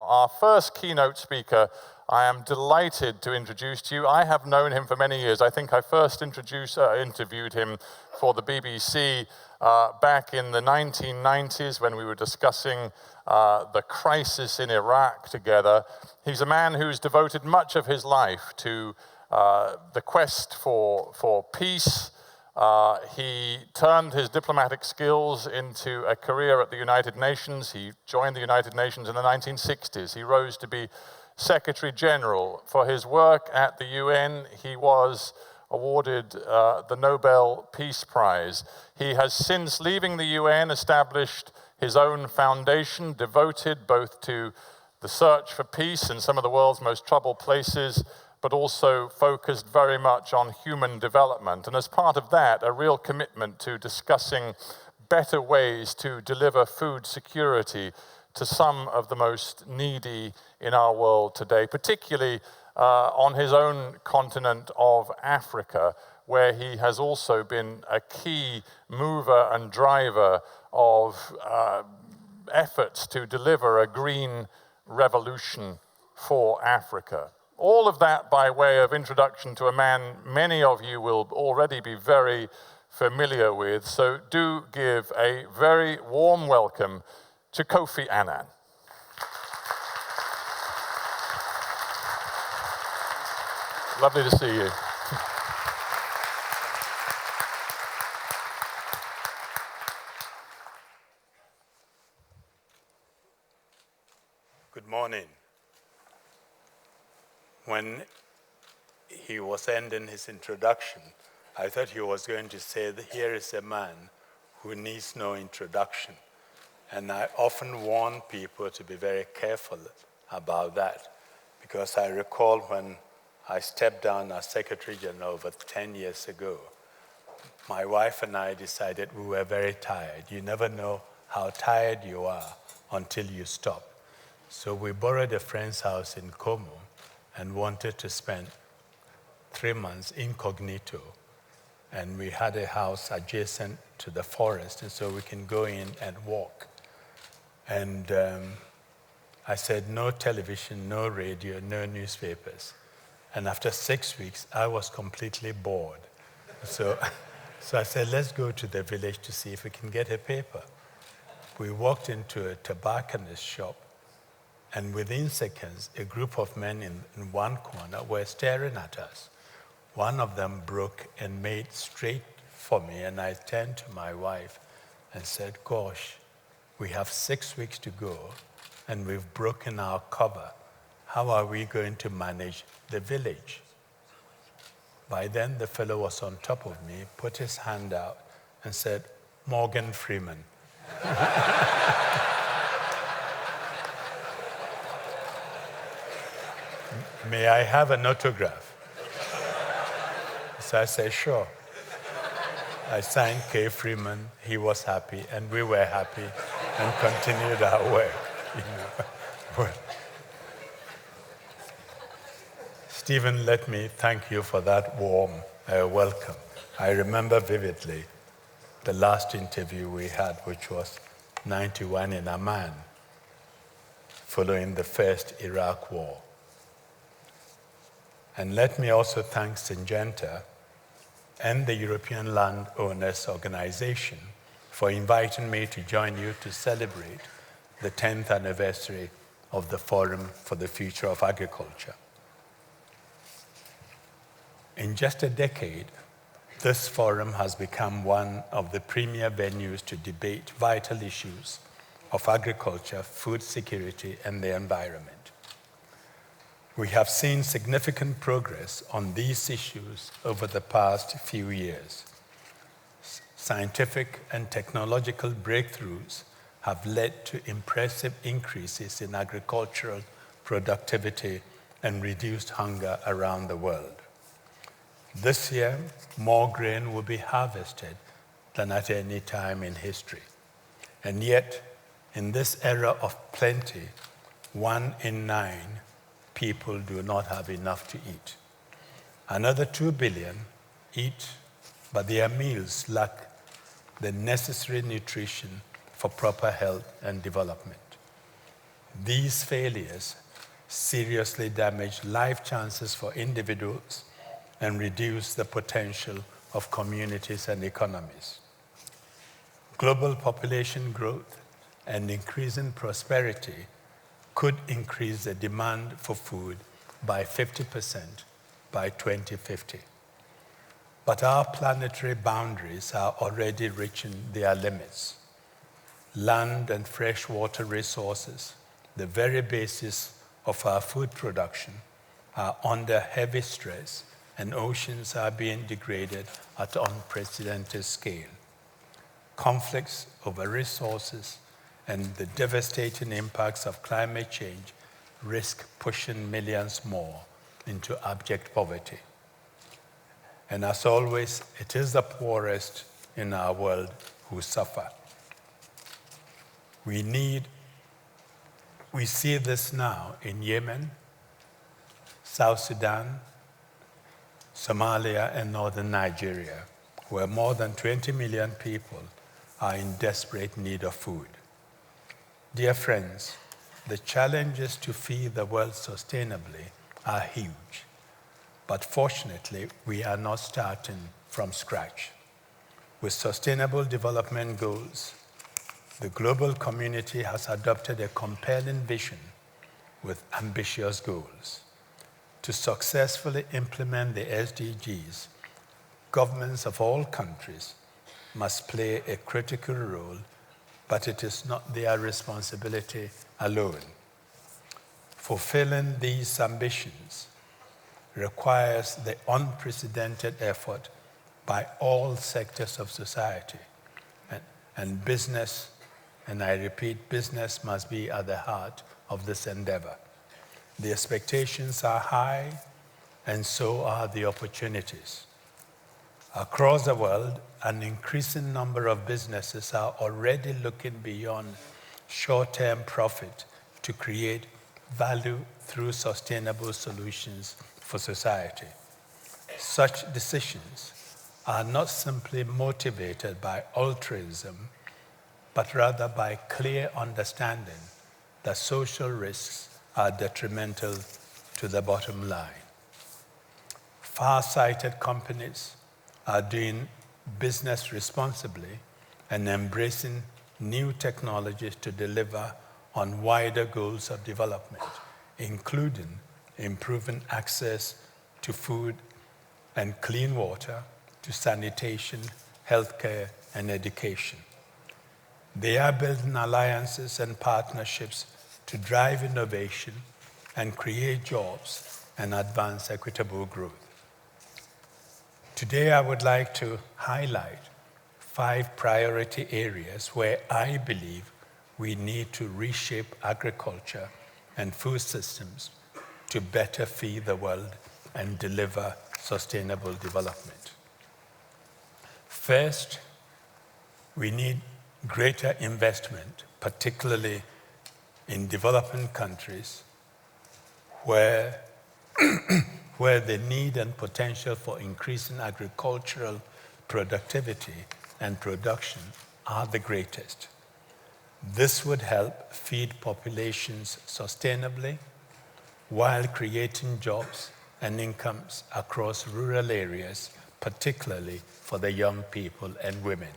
Our first keynote speaker, I am delighted to introduce to you. I have known him for many years. I think I first interviewed him for the BBC back in the 1990s when we were discussing the crisis in Iraq together. He's a man who's devoted much of his life to the quest for peace. He turned his diplomatic skills into a career at the United Nations. He joined the United Nations in the 1960s. He rose to be Secretary General. For his work at the UN, he was awarded the Nobel Peace Prize. He has, since leaving the UN, established his own foundation devoted both to the search for peace in some of the world's most troubled places, but also focused very much on human development. And as part of that, a real commitment to discussing better ways to deliver food security to some of the most needy in our world today, particularly on his own continent of Africa, where he has also been a key mover and driver of efforts to deliver a green revolution for Africa. All of that by way of introduction to a man many of you will already be very familiar with, so do give a very warm welcome to Kofi Annan. Lovely to see you. Good morning. When he was ending his introduction, I thought he was going to say that here is a man who needs no introduction. And I often warn people to be very careful about that, because I recall when I stepped down as Secretary General over 10 years ago, my wife and I decided we were very tired. You never know how tired you are until you stop. So we borrowed a friend's house in Como and wanted to spend 3 months incognito. And we had a house adjacent to the forest, and so we can go in and walk. And I said, no television, no radio, no newspapers. And after 6 weeks, I was completely bored. So I said, let's go to the village to see if we can get a paper. We walked into a tobacconist shop, and within seconds, a group of men in one corner were staring at us. One of them broke and made straight for me, and I turned to my wife and said, gosh, we have 6 weeks to go, and we've broken our cover. How are we going to manage the village? By then, the fellow was on top of me, put his hand out, and said, Morgan Freeman. May I have an autograph? So I said, sure. I signed K. Freeman. He was happy, and we were happy, and continued our work. Well, Stephen, let me thank you for that warm welcome. I remember vividly the last interview we had, which was 91 in Amman, following the first Iraq war. And let me also thank Syngenta and the European Landowners Organization for inviting me to join you to celebrate the 10th anniversary of the Forum for the Future of Agriculture. In just a decade, this forum has become one of the premier venues to debate vital issues of agriculture, food security, and the environment. We have seen significant progress on these issues over the past few years. Scientific and technological breakthroughs have led to impressive increases in agricultural productivity and reduced hunger around the world. This year, more grain will be harvested than at any time in history. And yet, in this era of plenty, 1 in 9 people do not have enough to eat. Another 2 billion eat, but their meals lack the necessary nutrition for proper health and development. These failures seriously damage life chances for individuals and reduce the potential of communities and economies. Global population growth and increasing prosperity could increase the demand for food by 50% by 2050. But our planetary boundaries are already reaching their limits. Land and freshwater resources, the very basis of our food production, are under heavy stress, and oceans are being degraded at unprecedented scale. Conflicts over resources and the devastating impacts of climate change risk pushing millions more into abject poverty. And as always, it is the poorest in our world who suffer. We see this now in Yemen, South Sudan, Somalia, and northern Nigeria, where more than 20 million people are in desperate need of food. Dear friends, the challenges to feed the world sustainably are huge. But fortunately, we are not starting from scratch. With Sustainable Development Goals, the global community has adopted a compelling vision with ambitious goals. To successfully implement the SDGs, governments of all countries must play a critical role, but it is not their responsibility alone. Fulfilling these ambitions requires the unprecedented effort by all sectors of society. And business, and I repeat, business must be at the heart of this endeavor. The expectations are high, and so are the opportunities. Across the world, an increasing number of businesses are already looking beyond short-term profit to create value through sustainable solutions for society. Such decisions are not simply motivated by altruism, but rather by clear understanding that social risks are detrimental to the bottom line. Far-sighted companies are doing business responsibly and embracing new technologies to deliver on wider goals of development, including improving access to food and clean water, to sanitation, healthcare, and education. They are building alliances and partnerships to drive innovation and create jobs and advance equitable growth. Today, I would like to highlight 5 priority areas where I believe we need to reshape agriculture and food systems to better feed the world and deliver sustainable development. First, we need greater investment, particularly in developing countries where the need and potential for increasing agricultural productivity and production are the greatest. This would help feed populations sustainably while creating jobs and incomes across rural areas, particularly for the young people and women.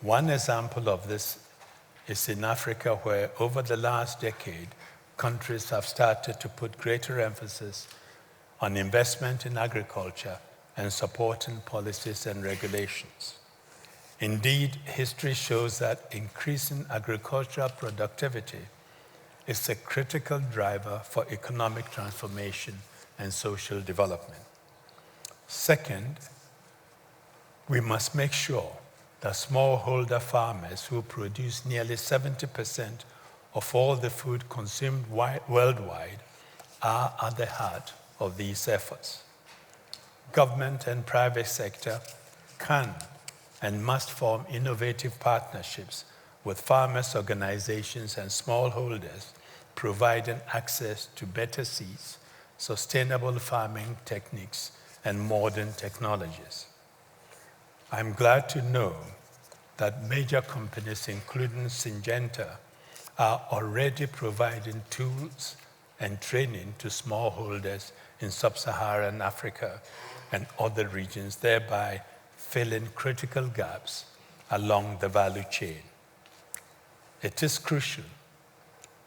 One example of this is in Africa, where over the last decade, countries have started to put greater emphasis on investment in agriculture and supporting policies and regulations. Indeed, history shows that increasing agricultural productivity is a critical driver for economic transformation and social development. Second, we must make sure that smallholder farmers, who produce nearly 70% of all the food consumed worldwide, are at the heart of these efforts. Government and private sector can and must form innovative partnerships with farmers' organizations and smallholders, providing access to better seeds, sustainable farming techniques, and modern technologies. I'm glad to know that major companies, including Syngenta, are already providing tools and training to smallholders in sub-Saharan Africa and other regions, thereby filling critical gaps along the value chain. It is crucial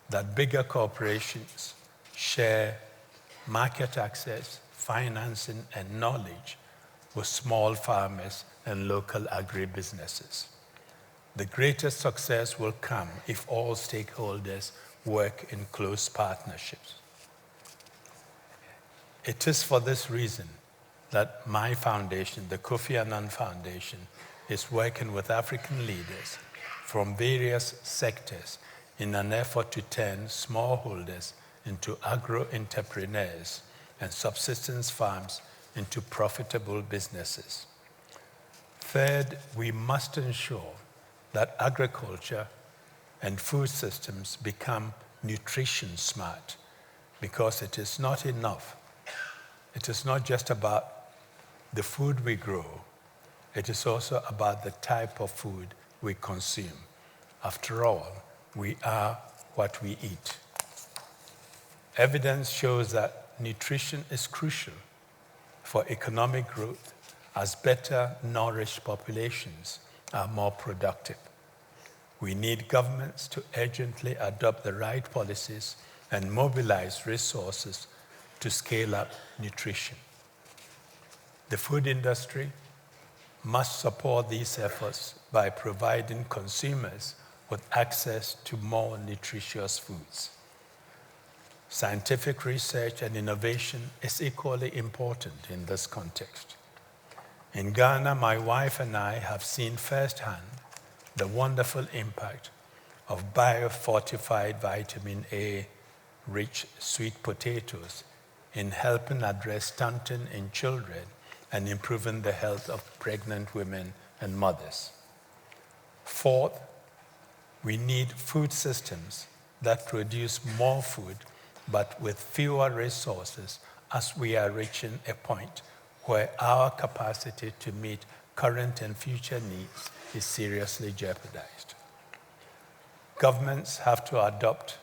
that bigger corporations share market access, financing, and knowledge with small farmers and local agribusinesses. The greatest success will come if all stakeholders work in close partnerships. It is for this reason that my foundation, the Kofi Annan Foundation, is working with African leaders from various sectors in an effort to turn smallholders into agro-entrepreneurs and subsistence farms into profitable businesses. Third, we must ensure that agriculture and food systems become nutrition smart, because it is not enough. It is not just about the food we grow, it is also about the type of food we consume. After all, we are what we eat. Evidence shows that nutrition is crucial for economic growth, as better nourished populations are more productive. We need governments to urgently adopt the right policies and mobilize resources to scale up nutrition. The food industry must support these efforts by providing consumers with access to more nutritious foods. Scientific research and innovation is equally important in this context. In Ghana, my wife and I have seen firsthand the wonderful impact of biofortified vitamin A-rich sweet potatoes in helping address stunting in children and improving the health of pregnant women and mothers. Fourth, we need food systems that produce more food but with fewer resources, as we are reaching a point where our capacity to meet current and future needs is seriously jeopardized. Governments have to adopt,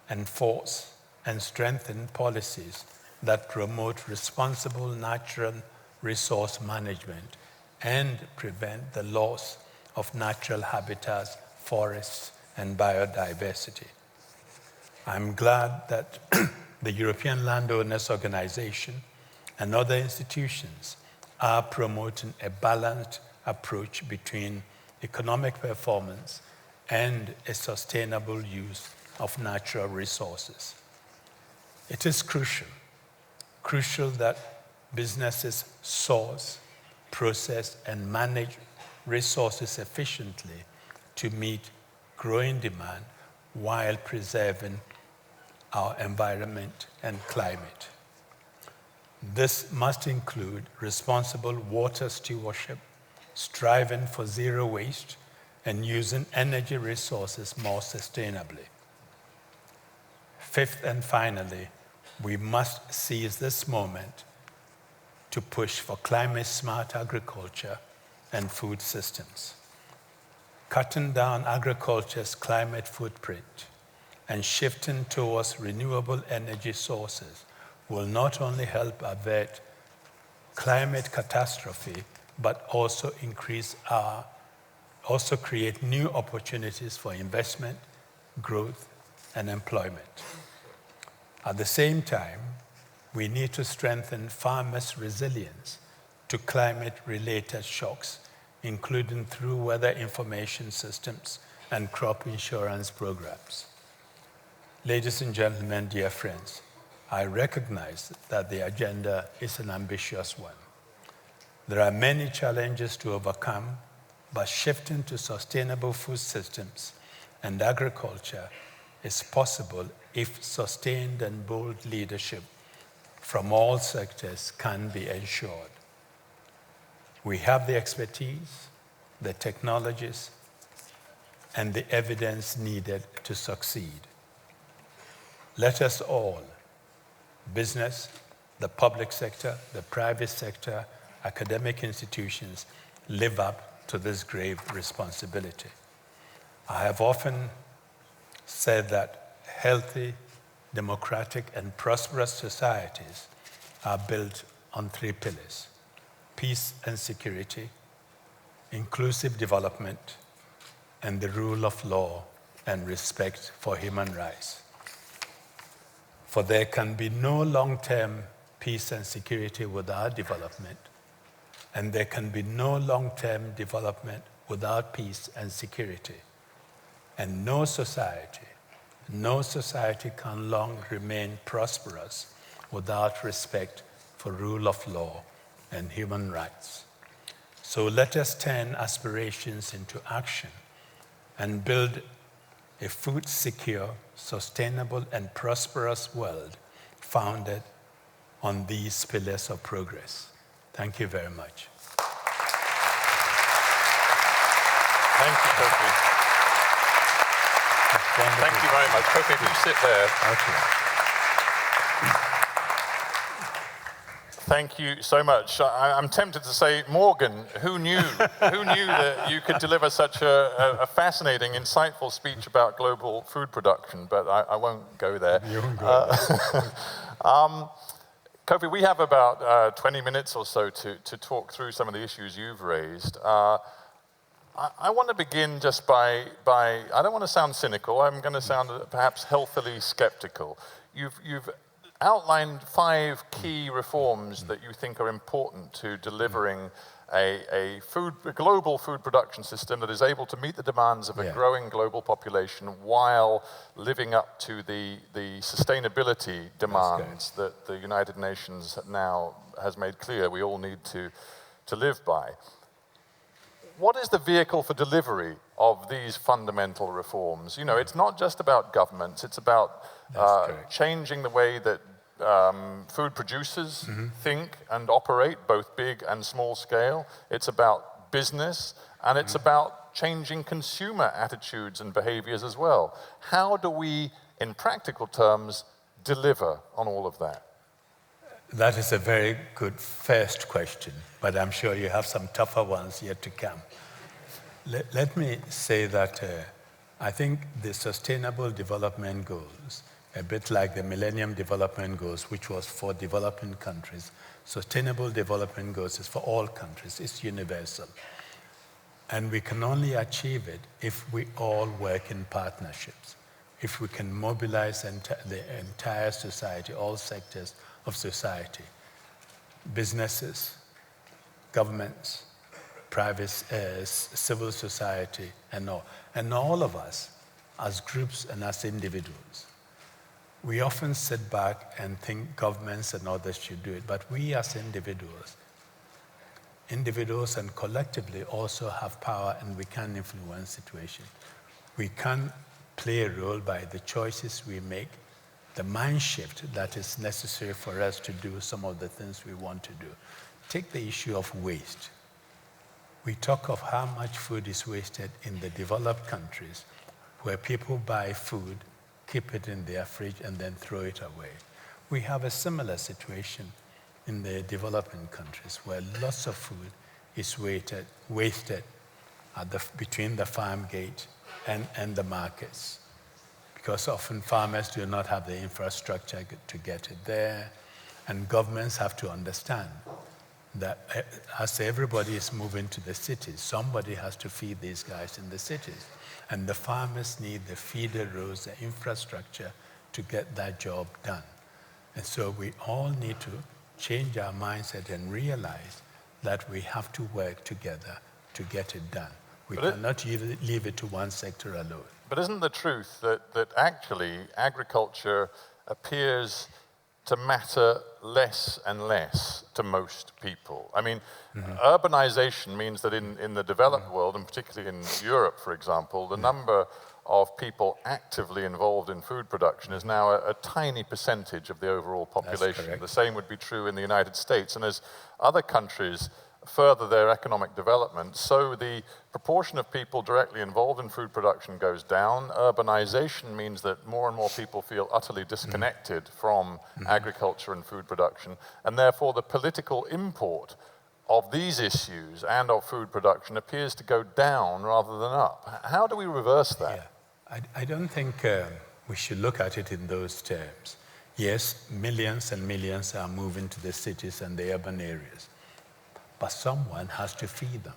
enforce, and strengthen policies that promote responsible natural resource management and prevent the loss of natural habitats, forests, and biodiversity. I'm glad that the European Landowners Organization and other institutions are promoting a balanced approach between economic performance and a sustainable use of natural resources. It is crucial that businesses source, process, and manage resources efficiently to meet growing demand while preserving our environment and climate. This must include responsible water stewardship, striving for zero waste, and using energy resources more sustainably. Fifth and finally, we must seize this moment to push for climate-smart agriculture and food systems. Cutting down agriculture's climate footprint and shifting towards renewable energy sources will not only help avert climate catastrophe, but also create new opportunities for investment, growth, and employment. At the same time, we need to strengthen farmers' resilience to climate-related shocks, including through weather information systems and crop insurance programs. Ladies and gentlemen, dear friends, I recognize that the agenda is an ambitious one. There are many challenges to overcome, but shifting to sustainable food systems and agriculture is possible if sustained and bold leadership from all sectors can be ensured. We have the expertise, the technologies, and the evidence needed to succeed. Let us all, business, the public sector, the private sector, academic institutions, live up to this grave responsibility. I have often said that healthy, democratic, and prosperous societies are built on 3 pillars: peace and security, inclusive development, and the rule of law and respect for human rights. For there can be no long-term peace and security without development, and there can be no long-term development without peace and security. And no society can long remain prosperous without respect for rule of law and human rights. So let us turn aspirations into action and build a food-secure, sustainable, and prosperous world founded on these pillars of progress. Thank you very much. Thank you, Kofi. Thank you very much. Kofi, if you sit there. Okay. Thank you so much. I'm tempted to say, Morgan, who knew? Who knew that you could deliver such a fascinating, insightful speech about global food production? But I won't go there. You won't go there. Kofi, we have about 20 minutes or so to talk through some of the issues you've raised. I want to begin just by, I don't want to sound cynical, I'm going to sound perhaps healthily skeptical. You've outlined 5 key reforms that you think are important to delivering a global food production system that is able to meet the demands of a growing global population while living up to the sustainability demands that the United Nations now has made clear we all need to live by. What is the vehicle for delivery of these fundamental reforms? You know, it's not just about governments, it's about changing the way that food producers think and operate, both big and small scale. It's about business, and it's about changing consumer attitudes and behaviors as well. How do we, in practical terms, deliver on all of that? That is a very good first question, but I'm sure you have some tougher ones yet to come. Let me say that I think the Sustainable Development Goals, a bit like the Millennium Development Goals, which was for developing countries, Sustainable Development Goals is for all countries, it's universal. And we can only achieve it if we all work in partnerships, if we can mobilize the entire society, all sectors of society, businesses, governments, private, civil society, and all of us as groups and as individuals. We often sit back and think governments and others should do it, but we as individuals and collectively also have power, and we can influence situations. We can play a role by the choices we make, the mind shift that is necessary for us to do some of the things we want to do. Take the issue of waste. We talk of how much food is wasted in the developed countries, where people buy food, keep it in their fridge, and then throw it away. We have a similar situation in the developing countries, where lots of food is wasted between the farm gate and the markets, because often farmers do not have the infrastructure to get it there, and governments have to understand that as everybody is moving to the cities, somebody has to feed these guys in the cities. And the farmers need the feeder roads, the infrastructure to get that job done. And so we all need to change our mindset and realize that we have to work together to get it done. We cannot leave it to one sector alone. But isn't the truth that actually agriculture appears to matter less and less to most people? I mean, urbanization means that in the developed world, and particularly in Europe, for example, the number of people actively involved in food production is now a tiny percentage of the overall population. The same would be true in the United States. And as other countries further their economic development, so the proportion of people directly involved in food production goes down. Urbanization means that more and more people feel utterly disconnected from agriculture and food production, and therefore the political import of these issues and of food production appears to go down rather than up. How do we reverse that? I don't think we should look at it in those terms. Yes, millions and millions are moving to the cities and the urban areas, but someone has to feed them.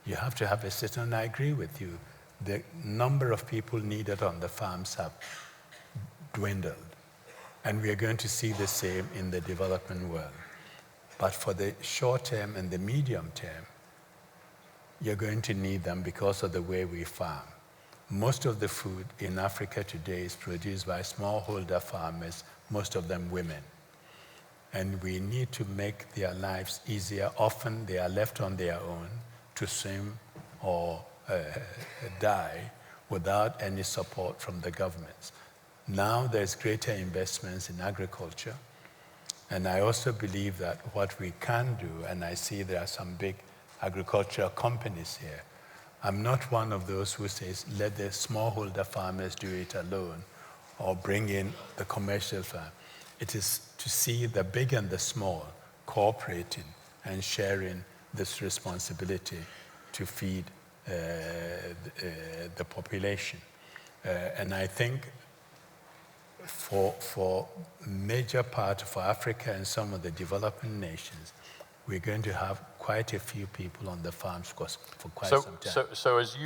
You have to have a system, and I agree with you. The number of people needed on the farms have dwindled, and we are going to see the same in the developing world. But for the short term and the medium term, you're going to need them because of the way we farm. Most of the food in Africa today is produced by smallholder farmers, most of them women. And we need to make their lives easier. Often they are left on their own to swim or die without any support from the governments. Now there's greater investments in agriculture. And I also believe that what we can do, and I see there are some big agricultural companies here. I'm not one of those who says, let the smallholder farmers do it alone or bring in the commercial farm. It is to see the big and the small cooperating and sharing this responsibility to feed the population. And I think for major part of Africa and some of the developing nations, we're going to have quite a few people on the farms for quite some time. So as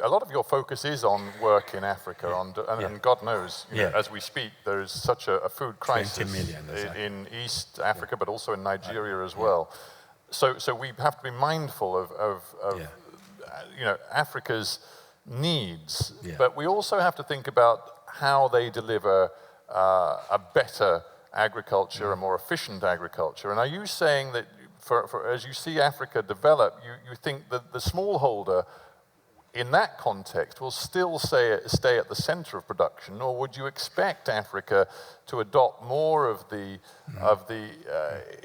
a lot of your focus is on work in Africa, and God knows, you know, as we speak, there is such a food crisis 20 million, in East Africa, but also in Nigeria as well. So we have to be mindful of you know, Africa's needs, but we also have to think about how they deliver a better agriculture, a more efficient agriculture. And are you saying that as you see Africa develop, you think that the smallholder in that context will still stay at the center of production, or would you expect Africa to adopt more of the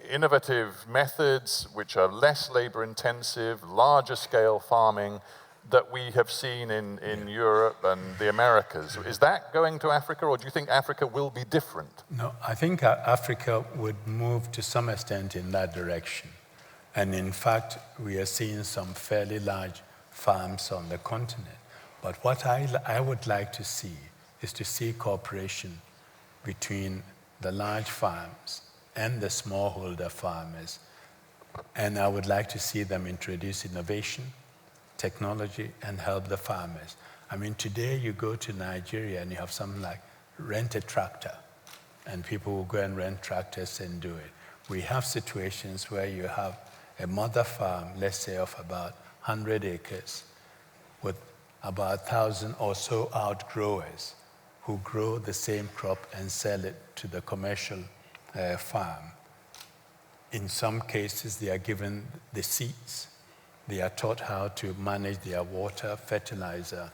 innovative methods which are less labor intensive, larger scale farming that we have seen in Europe and the Americas? Is that going to Africa, or do you think Africa will be different? No, I think Africa would move to some extent in that direction. And in fact, we are seeing some fairly large farms on the continent. But what I would like to see is to see cooperation between the large farms and the smallholder farmers. And I would like to see them introduce innovation, technology, and help the farmers. I mean, today you go to Nigeria and you have something like rent a tractor, and people will go and rent tractors and do it. We have situations where you have a mother farm, let's say of about 100 acres, with about 1,000 or so outgrowers who grow the same crop and sell it to the commercial farm. In some cases, they are given the seeds. They are taught how to manage their water, fertilizer,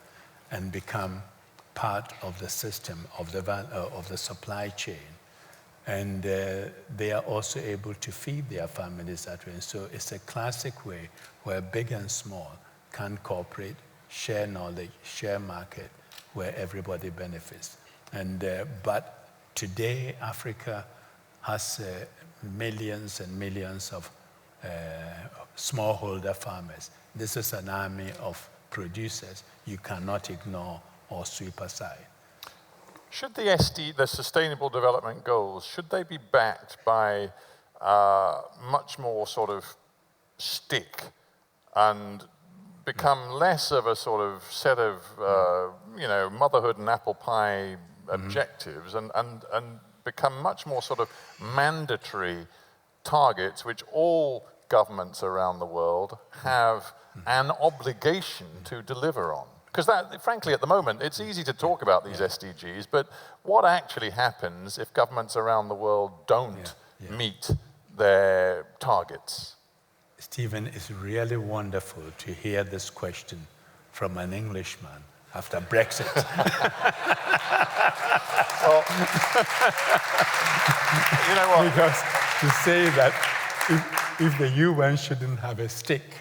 and become part of the system of the supply chain. And they are also able to feed their families that way. And so it's a classic way where big and small can cooperate, share knowledge, share market, where everybody benefits. And but today, Africa has millions and millions of smallholder farmers. This is an army of producers you cannot ignore or sweep aside. Should the Sustainable Development Goals, should they be backed by much more sort of stick and become less of a sort of set of, you know, motherhood and apple pie objectives and become much more sort of mandatory targets which all governments around the world have an obligation to deliver on? Because that, frankly, at the moment, it's easy to talk about these SDGs, but what actually happens if governments around the world don't meet their targets? Stephen, it's really wonderful to hear this question from an Englishman after Brexit. Well, you know what? Because to say that if the UN shouldn't have a stick,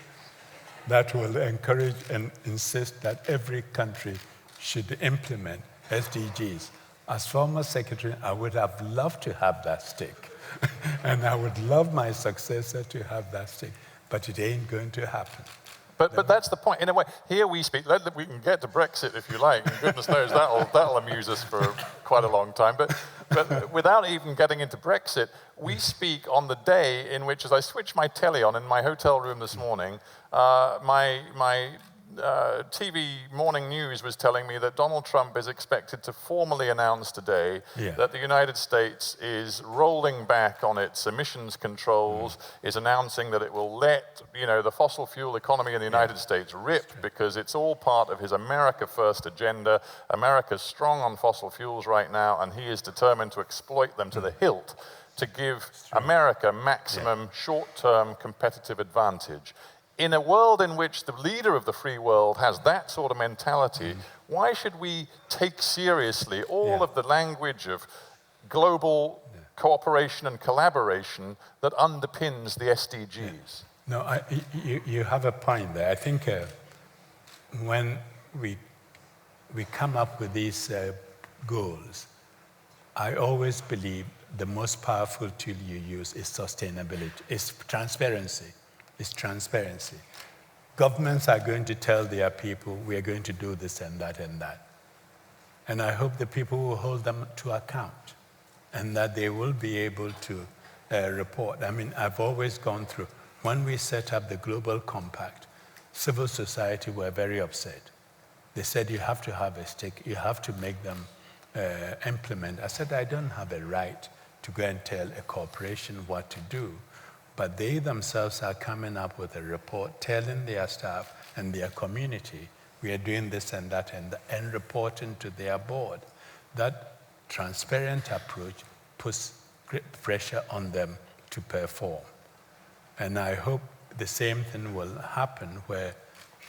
that will encourage and insist that every country should implement SDGs. As former secretary, I would have loved to have that stick. And I would love my successor to have that stick. But it ain't going to happen. But that's the point. In a way, here we speak. We can get to Brexit if you like. And goodness knows that'll amuse us for quite a long time. But without even getting into Brexit, we speak on the day in which, as I switched my telly on in my hotel room this morning, my TV morning news was telling me that Donald Trump is expected to formally announce today that the United States is rolling back on its emissions controls, is announcing that it will let the fossil fuel economy in the United States rip because it's all part of his America First agenda. America's strong on fossil fuels right now, and he is determined to exploit them to the hilt to give America maximum short-term competitive advantage. In a world in which the leader of the free world has that sort of mentality, why should we take seriously all of the language of global cooperation and collaboration that underpins the SDGs? No, you have a point there. I think when we come up with these goals, I always believe the most powerful tool you use is sustainability, is transparency. Is transparency. Governments are going to tell their people, we are going to do this and that and that. And I hope the people will hold them to account and that they will be able to report. I mean, I've always gone through, when we set up the Global Compact, civil society were very upset. They said, you have to have a stake, you have to make them implement. I said, I don't have a right to go and tell a corporation what to do. But they themselves are coming up with a report telling their staff and their community, we are doing this and that and reporting to their board. That transparent approach puts great pressure on them to perform. And I hope the same thing will happen where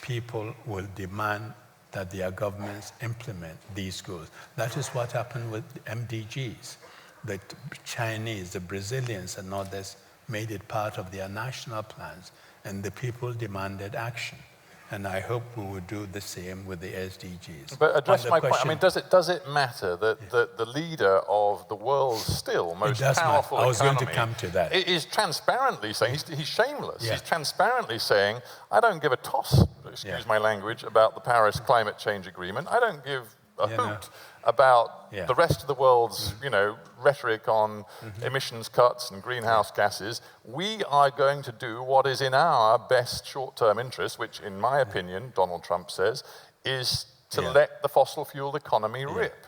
people will demand that their governments implement these goals. That is what happened with the MDGs. The Chinese, the Brazilians and others made it part of their national plans, and the people demanded action. And I hope we will do the same with the SDGs. But address my point. I mean, does it matter that the leader of the world's still most powerful economy... I was going to come to that. ...is transparently saying, he's shameless, he's transparently saying, I don't give a toss, excuse my language, about the Paris Climate Change Agreement. I don't give a hoot about the rest of the world's, rhetoric on emissions cuts and greenhouse gases. We are going to do what is in our best short-term interest, which, in my opinion, Donald Trump says, is to let the fossil fuel economy rip.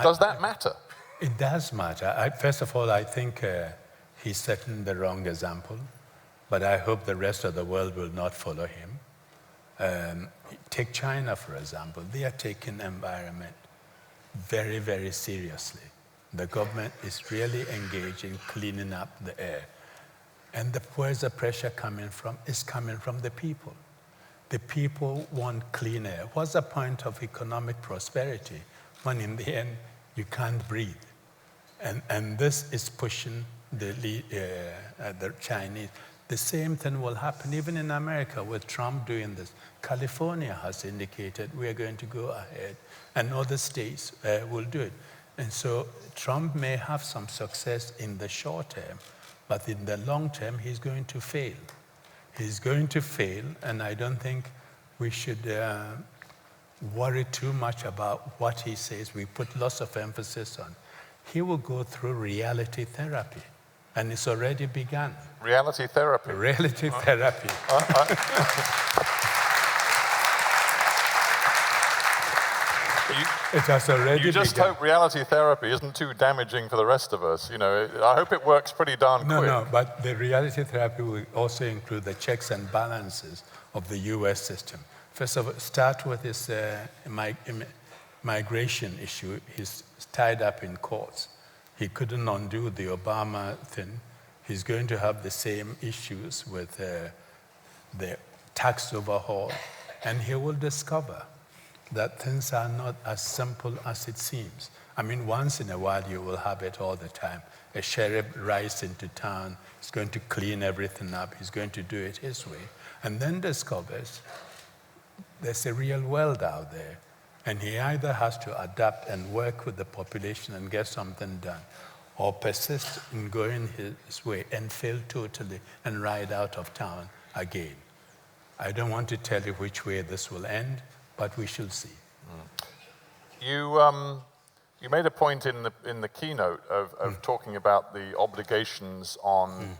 Does that matter? It does matter. First of all, I think he's setting the wrong example, but I hope the rest of the world will not follow him. Take China, for example. They are taking environment very, very seriously. The government is really engaged in cleaning up the air. And where's the pressure coming from? It's coming from the people. The people want clean air. What's the point of economic prosperity when in the end you can't breathe? And this is pushing the Chinese. The same thing will happen even in America with Trump doing this. California has indicated we are going to go ahead, and other states will do it. And so Trump may have some success in the short term, but in the long term, he's going to fail. He's going to fail, and I don't think we should worry too much about what he says. We put lots of emphasis on. He will go through reality therapy, and it's already begun. Reality therapy? Reality therapy. It has already You just begun. hope reality therapy isn't too damaging for the rest of us. I hope it works pretty darn quick. No, but the reality therapy will also include the checks and balances of the US system. First of all, start with this migration issue. He's tied up in courts. He couldn't undo the Obama thing. He's going to have the same issues with the tax overhaul. And he will discover that things are not as simple as it seems. I mean, once in a while, you will have it all the time. A sheriff rides into town, he's going to clean everything up, he's going to do it his way, and then discovers there's a real world out there. And he either has to adapt and work with the population and get something done, or persist in going his way and fail totally and ride out of town again. I don't want to tell you which way this will end, but we shall see. You made a point in the keynote of talking about the obligations on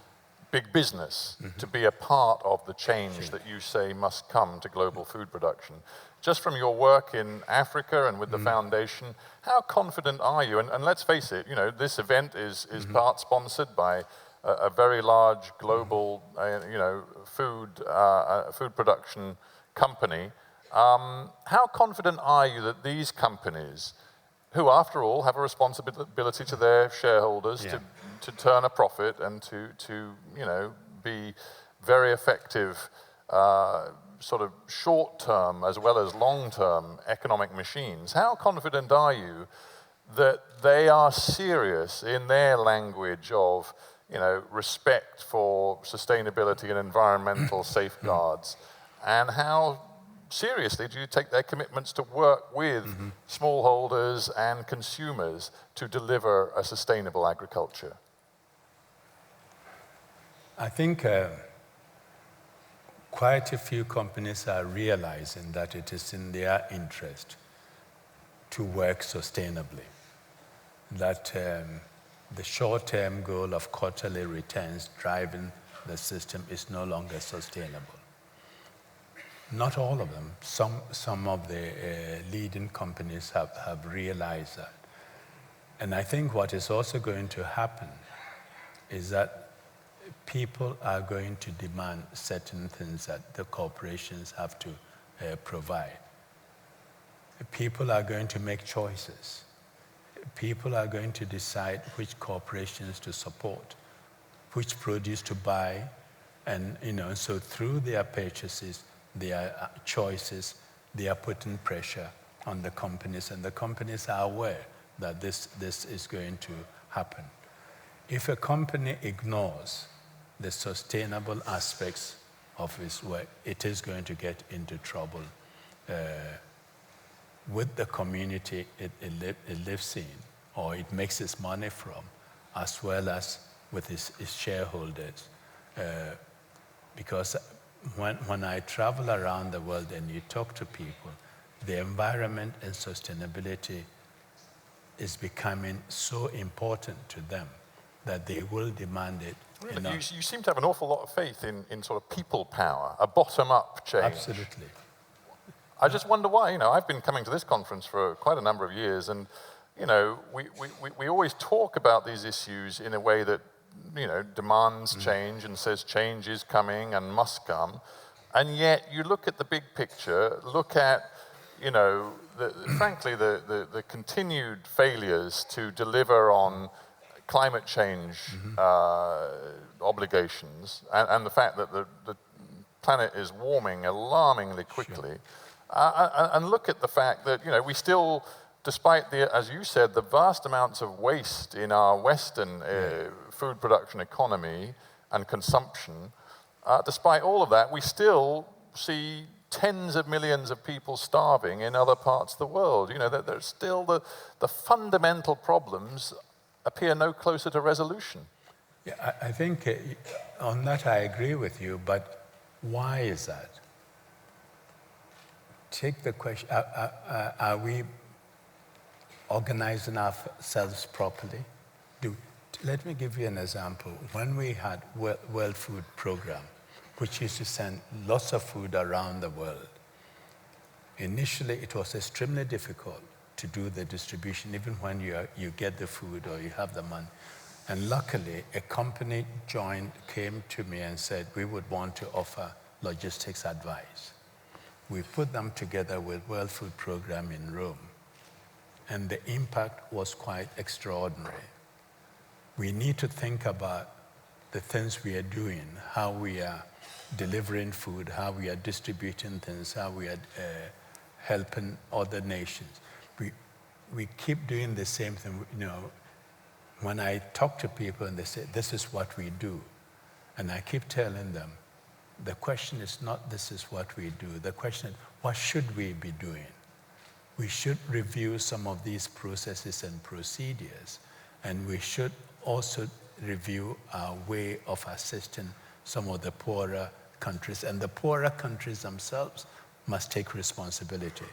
big business to be a part of the change that you say must come to global food production. Just from your work in Africa and with the foundation, how confident are you? And let's face it, this event is part sponsored by a very large global, food production company. How confident are you that these companies, who after all have a responsibility to their shareholders to turn a profit and to be very effective sort of short-term as well as long-term economic machines, how confident are you that they are serious in their language of respect for sustainability and environmental safeguards, and how seriously do you take their commitments to work with smallholders and consumers to deliver a sustainable agriculture? I think quite a few companies are realizing that it is in their interest to work sustainably, that the short-term goal of quarterly returns driving the system is no longer sustainable. Not all of them. Some of the leading companies have realized that. And I think what is also going to happen is that people are going to demand certain things that the corporations have to provide. People are going to make choices. People are going to decide which corporations to support, which produce to buy, and so through their purchases, their choices, they are putting pressure on the companies, and the companies are aware that this is going to happen. If a company ignores the sustainable aspects of its work, it is going to get into trouble with the community it lives in, or it makes its money from, as well as with its shareholders. Because when I travel around the world and you talk to people, the environment and sustainability is becoming so important to them that they will demand it. Really? You seem to have an awful lot of faith in sort of people power, a bottom-up change. Absolutely. I just wonder why. I've been coming to this conference for quite a number of years, and we always talk about these issues in a way that demands change and says change is coming and must come, and yet you look at the big picture, look at frankly the continued failures to deliver on climate change obligations, and the fact that the planet is warming alarmingly quickly. And look at the fact that we still, despite as you said, the vast amounts of waste in our Western food production economy and consumption, despite all of that, we still see tens of millions of people starving in other parts of the world. There's still the fundamental problems appear no closer to resolution. Yeah, I think on that I agree with you, but why is that? Take the question, are we organizing ourselves properly? Let me give you an example. When we had World Food Program, which used to send lots of food around the world, initially it was extremely difficult to do the distribution, even when you get the food or you have the money. And luckily, a company came to me and said, we would want to offer logistics advice. We put them together with World Food Program in Rome, and the impact was quite extraordinary. We need to think about the things we are doing, how we are delivering food, how we are distributing things, how we are helping other nations. We keep doing the same thing. When I talk to people and they say, this is what we do, and I keep telling them, the question is not this is what we do. The question is, what should we be doing? We should review some of these processes and procedures, and we should also review our way of assisting some of the poorer countries, and the poorer countries themselves must take responsibility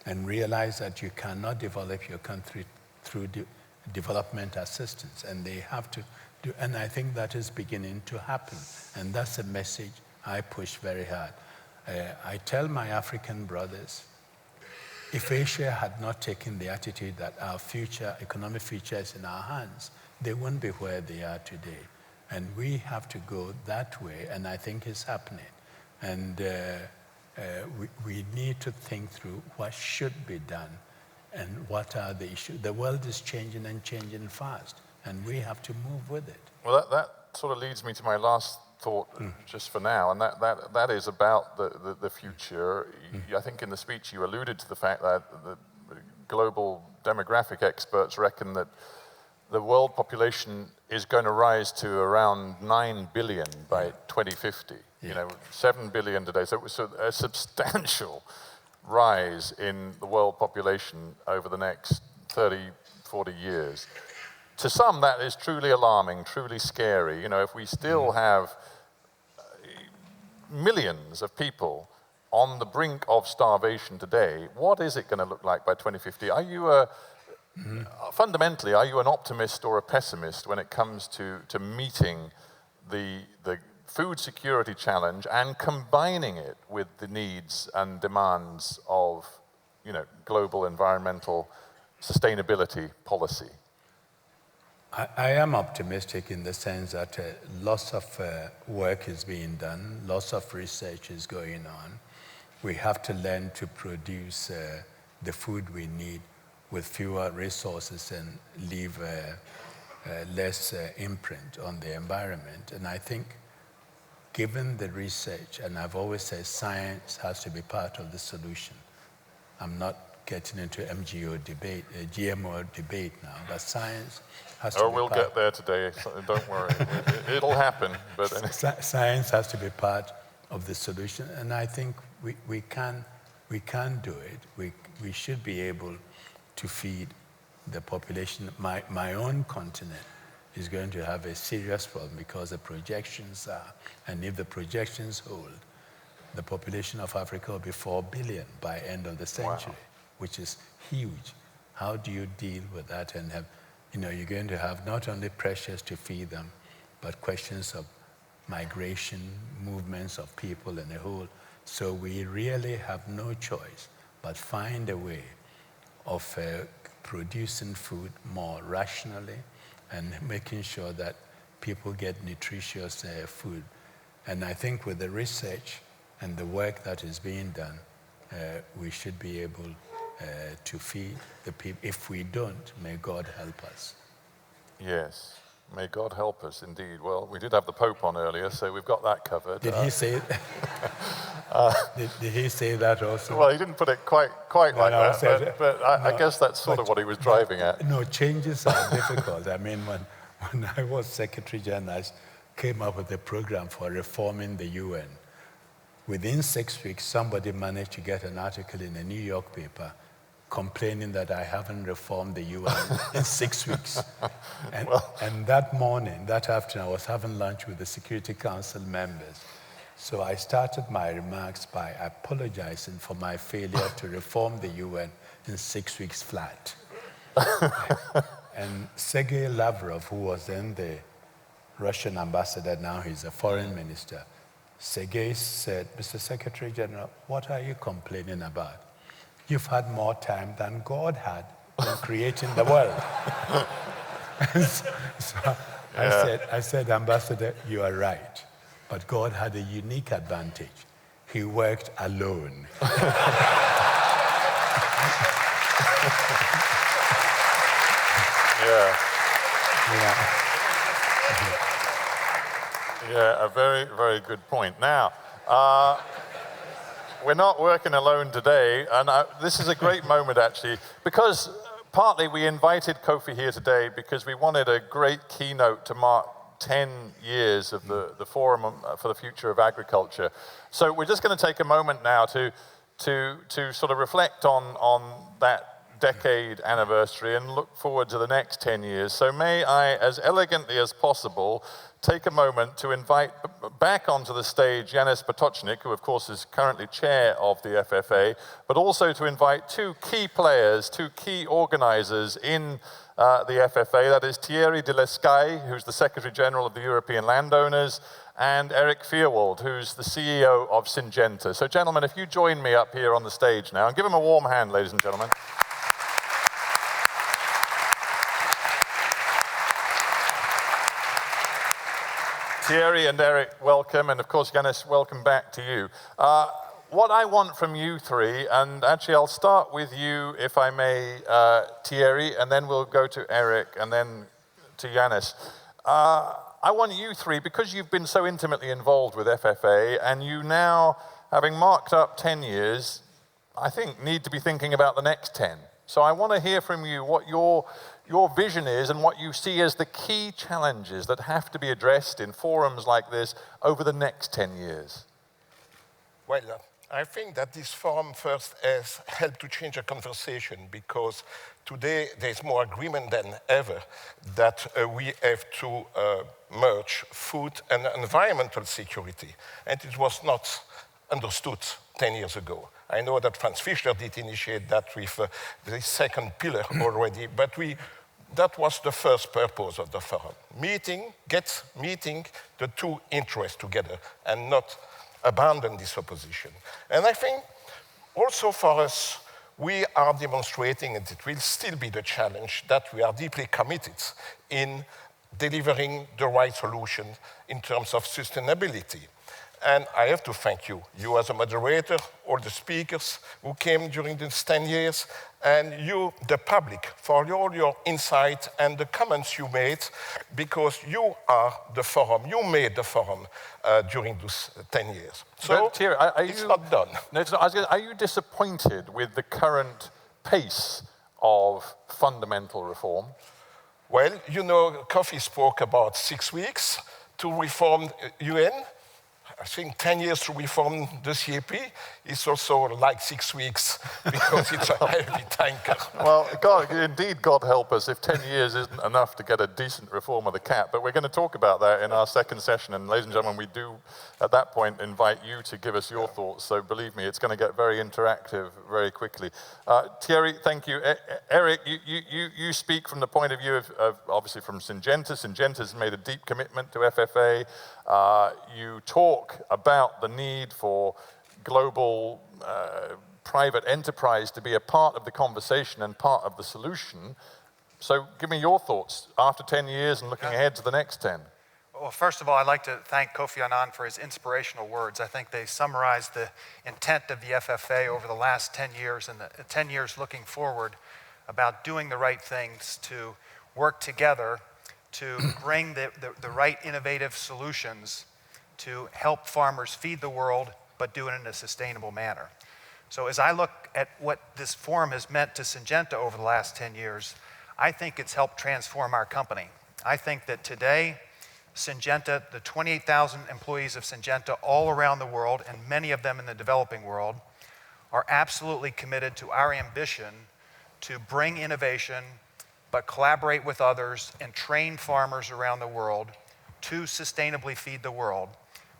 and realize that you cannot develop your country through development assistance, and they have to do, and I think that is beginning to happen, and that's a message I push very hard. I tell my African brothers, if Asia had not taken the attitude that our future, economic future is in our hands, they wouldn't be where they are today. And we have to go that way, and I think it's happening. And we need to think through what should be done and what are the issues. The world is changing and changing fast, and we have to move with it. Well, that sort of leads me to my last thought just for now, and that is about the future. I think in the speech you alluded to the fact that the global demographic experts reckon that the world population is going to rise to around 9 billion by 2050. You know, 7 billion today. So it's a substantial rise in the world population over the next 30, 40 years. To some, that is truly alarming, truly scary. You know, if we still have millions of people on the brink of starvation today, what is it going to look like by 2050? Are you fundamentally, are you an optimist or a pessimist when it comes to meeting the food security challenge and combining it with the needs and demands of, you know, global environmental sustainability policy? I am optimistic in the sense that lots of work is being done, lots of research is going on. We have to learn to produce the food we need with fewer resources and leave less imprint on the environment. And I think given the research, and I've always said science has to be part of the solution. I'm not getting into GMO debate now, but science has to be we'll get there today, so don't worry. It'll happen. But science has to be part of the solution, and I think we can do it. We should be able to feed the population. My own continent is going to have a serious problem because the projections are, and if the projections hold, the population of Africa will be 4 billion by end of the century, which is huge. How do you deal with that and have, you know, you're going to have not only pressures to feed them, but questions of migration, movements of people and the whole. So we really have no choice but find a way of producing food more rationally and making sure that people get nutritious food. And I think with the research and the work that is being done, we should be able to feed the people. If we don't, may God help us. Yes, may God help us indeed. Well, we did have the Pope on earlier, so we've got that covered. Did he say did he say that also? Well, he didn't put it quite like that, but I guess that's sort of what he was driving at. No, changes are difficult. I mean, when I was Secretary General, I came up with a program for reforming the UN. Within 6 weeks, somebody managed to get an article in a New York paper complaining that I haven't reformed the UN in 6 weeks. And that morning, that afternoon, I was having lunch with the Security Council members. So I started my remarks by apologizing for my failure to reform the UN in 6 weeks flat. And Sergei Lavrov, who was then the Russian ambassador, now he's a foreign minister, Sergei said, Mr. Secretary General, what are you complaining about? You've had more time than God had in creating the world. So I said, Ambassador, you are right. But God had a unique advantage. He worked alone. Yeah, a very, very good point. Now, we're not working alone today, and this is a great moment, actually, because partly we invited Kofi here today because we wanted a great keynote to mark 10 years of the Forum for the Future of Agriculture. So we're just going to take a moment now to sort of reflect on that decade anniversary and look forward to the next 10 years. So may I, as elegantly as possible, take a moment to invite back onto the stage Yanis Potočnik, who of course is currently chair of the FFA, but also to invite two key players, two key organizers in the FFA. That is Thierry de Lescaille, who's the Secretary General of the European Landowners, and Eric Vierwald, who's the CEO of Syngenta. So gentlemen, if you join me up here on the stage now, and give them a warm hand, ladies and gentlemen. Thierry and Eric, welcome, and of course, Yanis, welcome back to you. What I want from you three, and actually I'll start with you, if I may, Thierry, and then we'll go to Eric, and then to Yanis. I want you three, because you've been so intimately involved with FFA, and you now, having marked up 10 years, I think need to be thinking about the next 10. So I want to hear from you what your vision is and what you see as the key challenges that have to be addressed in forums like this over the next 10 years. Well, I think that this forum first has helped to change the conversation, because today there's more agreement than ever that we have to merge food and environmental security. And it was not understood 10 years ago. I know that Franz Fischer did initiate that with the second pillar already, but that was the first purpose of the forum. Meeting the two interests together and not abandon this opposition. And I think also for us, we are demonstrating, and it will still be the challenge, that we are deeply committed in delivering the right solution in terms of sustainability. And I have to thank you as a moderator, all the speakers who came during these 10 years, and you, the public, for all your insight and the comments you made, because you are the forum, you made the forum during those 10 years. So Thierry, it's not done. No, it's not. Are you disappointed with the current pace of fundamental reform? Well, you know, Kofi spoke about 6 weeks to reform UN. I think 10 years to reform the CAP is also like 6 weeks, because it's a heavy tanker. Well, God help us if 10 years isn't enough to get a decent reform of the CAP. But we're going to talk about that in our second session. And ladies and gentlemen, we do, at that point, invite you to give us your thoughts. So believe me, it's going to get very interactive very quickly. Thierry, thank you. Eric, you speak from the point of view of obviously from Syngenta. Syngenta's made a deep commitment to FFA. You talk about the need for global private enterprise to be a part of the conversation and part of the solution. So give me your thoughts after 10 years and looking ahead to the next 10. Well, first of all, I'd like to thank Kofi Annan for his inspirational words. I think they summarize the intent of the FFA over the last 10 years and the 10 years looking forward about doing the right things to work together to bring the right innovative solutions to help farmers feed the world, but do it in a sustainable manner. So as I look at what this forum has meant to Syngenta over the last 10 years, I think it's helped transform our company. I think that today, Syngenta, the 28,000 employees of Syngenta all around the world, and many of them in the developing world, are absolutely committed to our ambition to bring innovation, but collaborate with others and train farmers around the world to sustainably feed the world,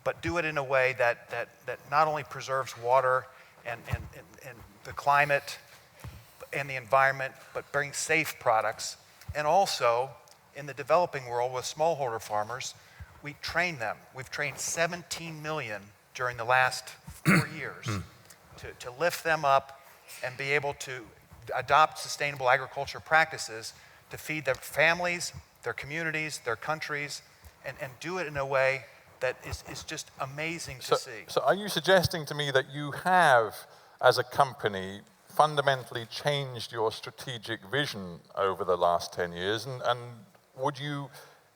but do it in a way that not only preserves water and the climate and the environment, but brings safe products. And also, in the developing world with smallholder farmers, we train them. We've trained 17 million during the last 4 years to lift them up and be able to adopt sustainable agriculture practices to feed their families, their communities, their countries, and do it in a way that is just amazing to see. So are you suggesting to me that you have, as a company, fundamentally changed your strategic vision over the last 10 years? And would you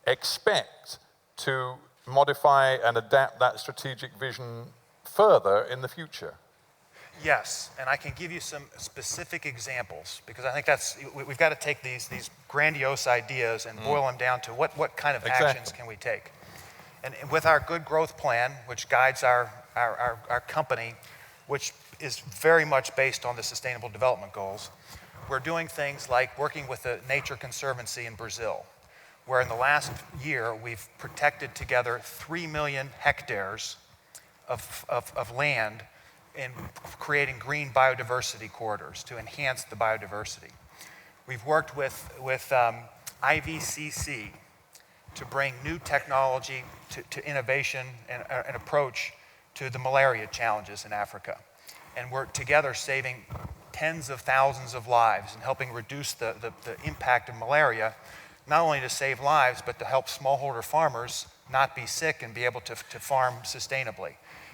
expect to modify and adapt that strategic vision further in the future? Yes, and I can give you some specific examples, because I think we've got to take these grandiose ideas and boil them down to what kind of actions can we take. And with our good growth plan, which guides our company, which is very much based on the Sustainable Development Goals, we're doing things like working with the Nature Conservancy in Brazil, where in the last year we've protected together 3 million hectares of land in creating green biodiversity corridors to enhance the biodiversity. We've worked with IVCC to bring new technology to innovation and an approach to the malaria challenges in Africa. And we're together saving tens of thousands of lives and helping reduce the impact of malaria, not only to save lives, but to help smallholder farmers not be sick and be able to farm sustainably.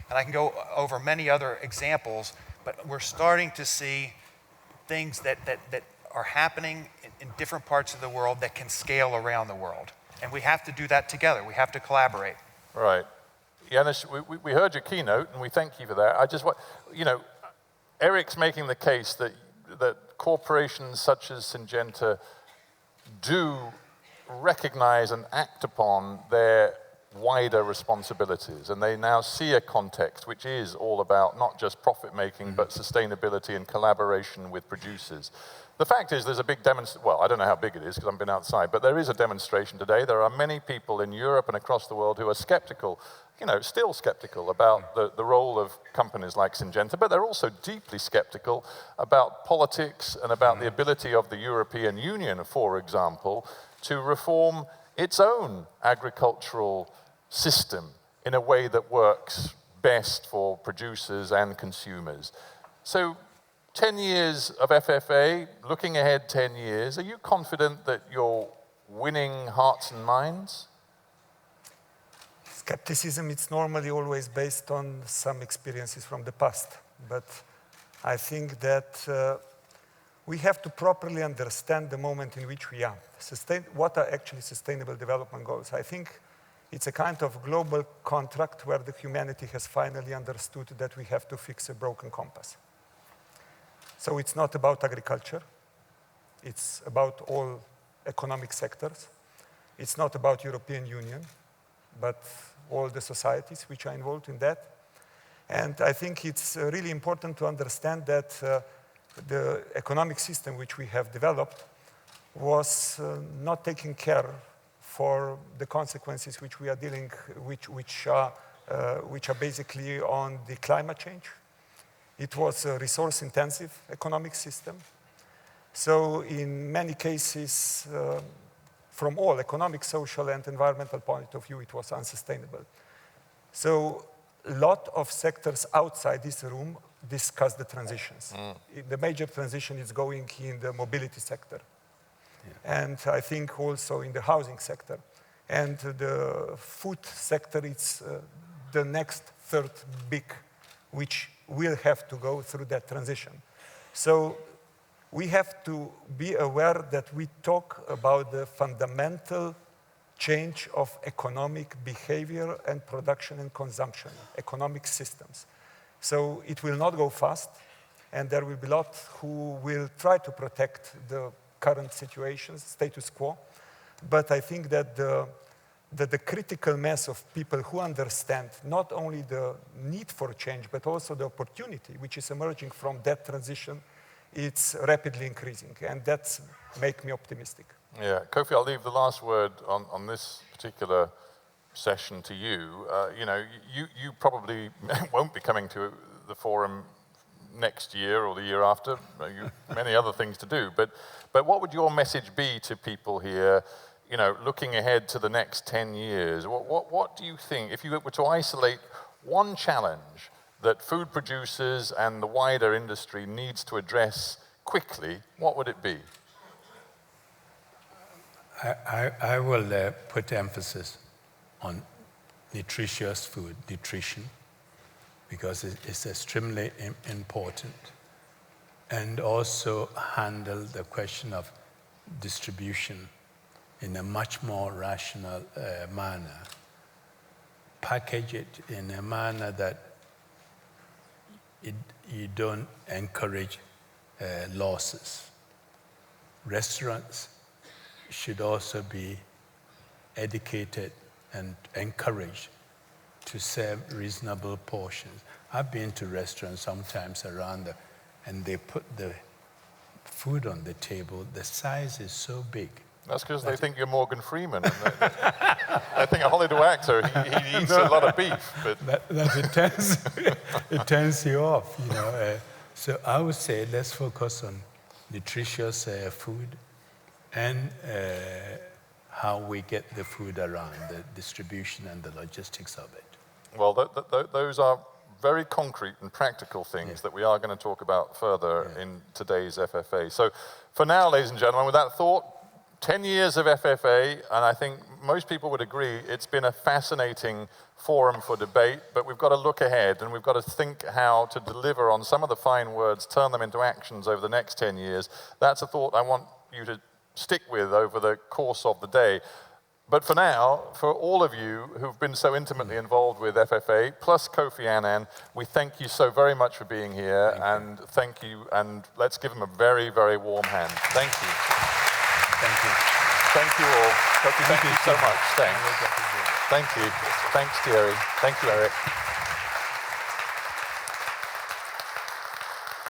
And I can go over many other examples, but we're starting to see things that are happening in different parts of the world that can scale around the world. And we have to do that together. We have to collaborate. Right. Janusz, we heard your keynote, and we thank you for that. I just want, Eric's making the case that corporations such as Syngenta do recognize and act upon their wider responsibilities, and they now see a context which is all about not just profit making, but sustainability and collaboration with producers. The fact is there's a big demonstration, well, I don't know how big it is because I haven't been outside, but there is a demonstration today. There are many people in Europe and across the world who are skeptical, still skeptical about the role of companies like Syngenta, but they're also deeply skeptical about politics and about the ability of the European Union, for example, to reform its own agricultural system in a way that works best for producers and consumers. So 10 years of FFA, looking ahead 10 years, are you confident that you're winning hearts and minds? Skepticism is normally always based on some experiences from the past. But I think that we have to properly understand the moment in which we are. What are actually sustainable development goals? I think it's a kind of global contract where the humanity has finally understood that we have to fix a broken compass. So it's not about agriculture. It's about all economic sectors. It's not about European Union, but all the societies which are involved in that. And I think it's really important to understand that the economic system which we have developed was not taking care for the consequences which we are dealing, which are basically on the climate change. It was a resource-intensive economic system. So in many cases, from all economic, social, and environmental point of view, it was unsustainable. So a lot of sectors outside this room discuss the transitions. The major transition is going in the mobility sector. Yeah. And I think also in the housing sector. And the food sector is the next third big, which will have to go through that transition. So we have to be aware that we talk about the fundamental change of economic behavior and production and consumption, economic systems. So it will not go fast, and there will be a lot who will try to protect the current situation, status quo. But I think that the critical mass of people who understand not only the need for change, but also the opportunity which is emerging from that transition, it's rapidly increasing, and that makes me optimistic. Yeah, Kofi, I'll leave the last word on this particular session to you. You probably won't be coming to the forum next year or the year after. Many other things to do. But what would your message be to people here, looking ahead to the next 10 years? What do you think, if you were to isolate one challenge that food producers and the wider industry needs to address quickly, what would it be? I will put emphasis on nutritious food, nutrition, because it's extremely important. And also handle the question of distribution in a much more rational manner. Package it in a manner that you don't encourage losses. Restaurants should also be educated and encouraged to serve reasonable portions. I've been to restaurants sometimes around and they put the food on the table, the size is so big. That's because they think you're Morgan Freeman. And they think a Hollywood actor, he eats a lot of beef. But That it turns you off, you know. So I would say let's focus on nutritious food and how we get the food around, the distribution and the logistics of it. well, those are very concrete and practical things that we are going to talk about further in today's FFA. So for now, ladies and gentlemen, with that thought, 10 years of FFA, and I think most people would agree it's been a fascinating forum for debate, but we've got to look ahead and we've got to think how to deliver on some of the fine words, turn them into actions over the next 10 years. That's a thought I want you to stick with over the course of the day. But for now, for all of you who've been so intimately involved with FFA, plus Kofi Annan, we thank you so very much for being here, and thank you, and let's give him a very, very warm hand. Thank you. Thank you. Thank you all. Kofi, thank you so much. Thanks. Thank you. Thanks, Thierry. Thank you, Eric.